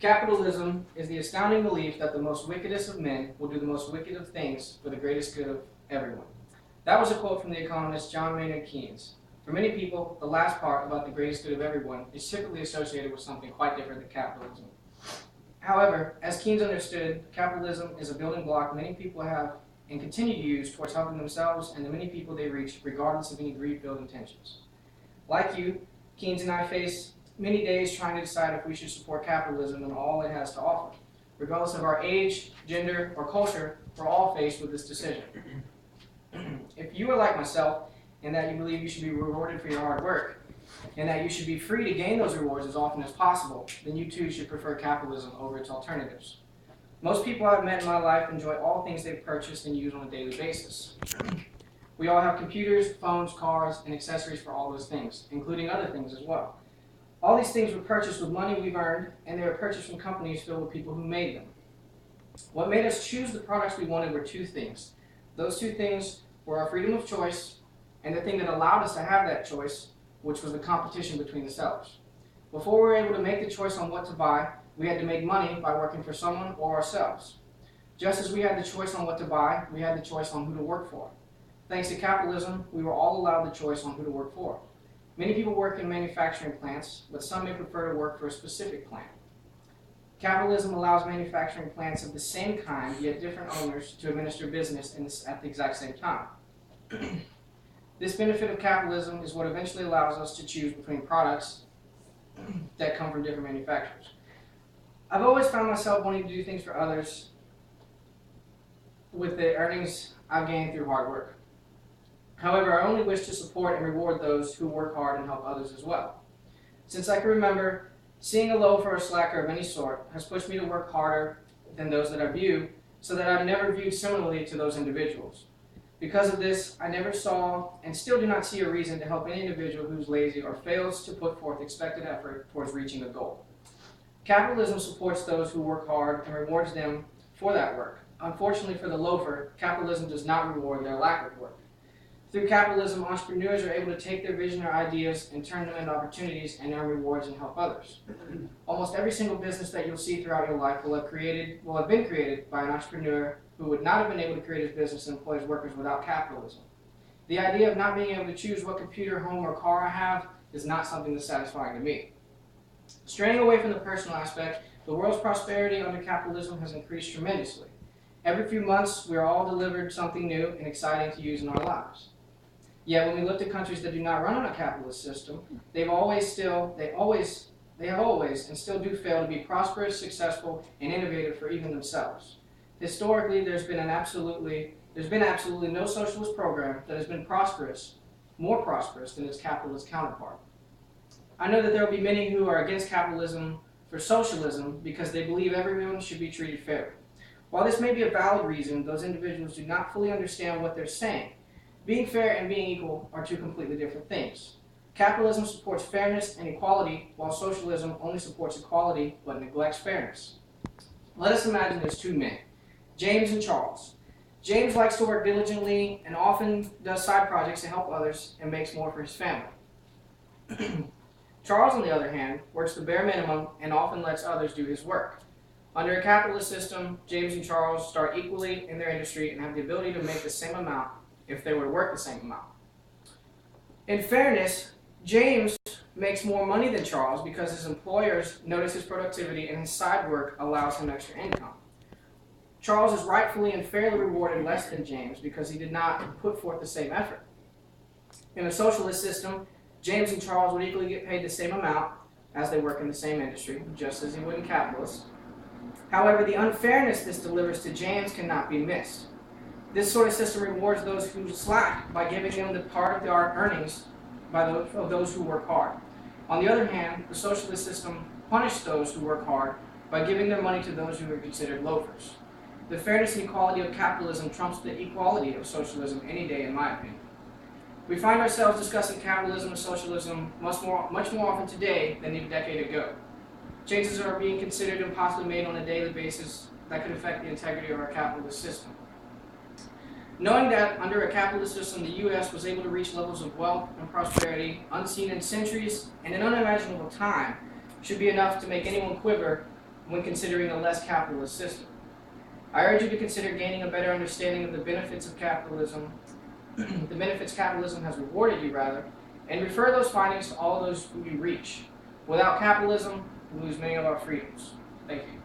Capitalism is the astounding belief that the most wickedest of men will do the most wicked of things for the greatest good of everyone. That was a quote from the economist John Maynard Keynes. For many people, the last part about the greatest good of everyone is typically associated with something quite different than capitalism. However, as Keynes understood, capitalism is a building block many people have and continue to use towards helping themselves and the many people they reach, regardless of any greed-filled intentions. Like you, Keynes and I face many days trying to decide if we should support capitalism and all it has to offer. Regardless of our age, gender, or culture, we're all faced with this decision. If you are like myself, in that you believe you should be rewarded for your hard work, and that you should be free to gain those rewards as often as possible, then you too should prefer capitalism over its alternatives. Most people I've met in my life enjoy all things they've purchased and use on a daily basis. We all have computers, phones, cars, and accessories for all those things, including other things as well. All these things were purchased with money we've earned, and they were purchased from companies filled with people who made them. What made us choose the products we wanted were two things. Those two things were our freedom of choice, and the thing that allowed us to have that choice, which was the competition between the sellers. Before we were able to make the choice on what to buy, we had to make money by working for someone or ourselves. Just as we had the choice on what to buy, we had the choice on who to work for. Thanks to capitalism, we were all allowed the choice on who to work for. Many people work in manufacturing plants, but some may prefer to work for a specific plant. Capitalism allows manufacturing plants of the same kind, yet different owners, to administer business at the exact same time. This benefit of capitalism is what eventually allows us to choose between products that come from different manufacturers. I've always found myself wanting to do things for others with the earnings I've gained through hard work. However, I only wish to support and reward those who work hard and help others as well. Since I can remember, seeing a loafer or slacker of any sort has pushed me to work harder than those that I view, so that I've never viewed similarly to those individuals. Because of this, I never saw and still do not see a reason to help any individual who's lazy or fails to put forth expected effort towards reaching a goal. Capitalism supports those who work hard and rewards them for that work. Unfortunately for the loafer, capitalism does not reward their lack of work. Through capitalism, entrepreneurs are able to take their vision or ideas and turn them into opportunities and earn rewards and help others. Almost every single business that you'll see throughout your life will have been created by an entrepreneur who would not have been able to create his business and employ his workers without capitalism. The idea of not being able to choose what computer, home, or car I have is not something that's satisfying to me. Straying away from the personal aspect, the world's prosperity under capitalism has increased tremendously. Every few months, we are all delivered something new and exciting to use in our lives. Yet when we look to countries that do not run on a capitalist system, they have always and still do fail to be prosperous, successful, and innovative for even themselves. Historically, there's been absolutely no socialist program that has been more prosperous than its capitalist counterpart. I know that there will be many who are against capitalism for socialism because they believe everyone should be treated fairly. While this may be a valid reason, those individuals do not fully understand what they're saying. Being fair and being equal are two completely different things. Capitalism supports fairness and equality, while socialism only supports equality but neglects fairness. Let us imagine there's two men, James and Charles. James likes to work diligently and often does side projects to help others and makes more for his family. Charles, on the other hand, works the bare minimum and often lets others do his work. Under a capitalist system, James and Charles start equally in their industry and have the ability to make the same amount if they were to work the same amount. In fairness, James makes more money than Charles because his employers notice his productivity and his side work allows him extra income. Charles is rightfully and fairly rewarded less than James because he did not put forth the same effort. In a socialist system, James and Charles would equally get paid the same amount as they work in the same industry, just as he would in capitalists. However, the unfairness this delivers to James cannot be missed. This sort of system rewards those who slack by giving them the part of their earnings of those who work hard. On the other hand, the socialist system punishes those who work hard by giving their money to those who are considered loafers. The fairness and equality of capitalism trumps the equality of socialism any day, in my opinion. We find ourselves discussing capitalism and socialism much more often today than a decade ago. Changes are being considered and possibly made on a daily basis that could affect the integrity of our capitalist system. Knowing that under a capitalist system, the U.S. was able to reach levels of wealth and prosperity unseen in centuries and in unimaginable time should be enough to make anyone quiver when considering a less capitalist system. I urge you to consider gaining a better understanding of the benefits of capitalism, the benefits capitalism has rewarded you, rather, and refer those findings to all those who you reach. Without capitalism, we lose many of our freedoms. Thank you.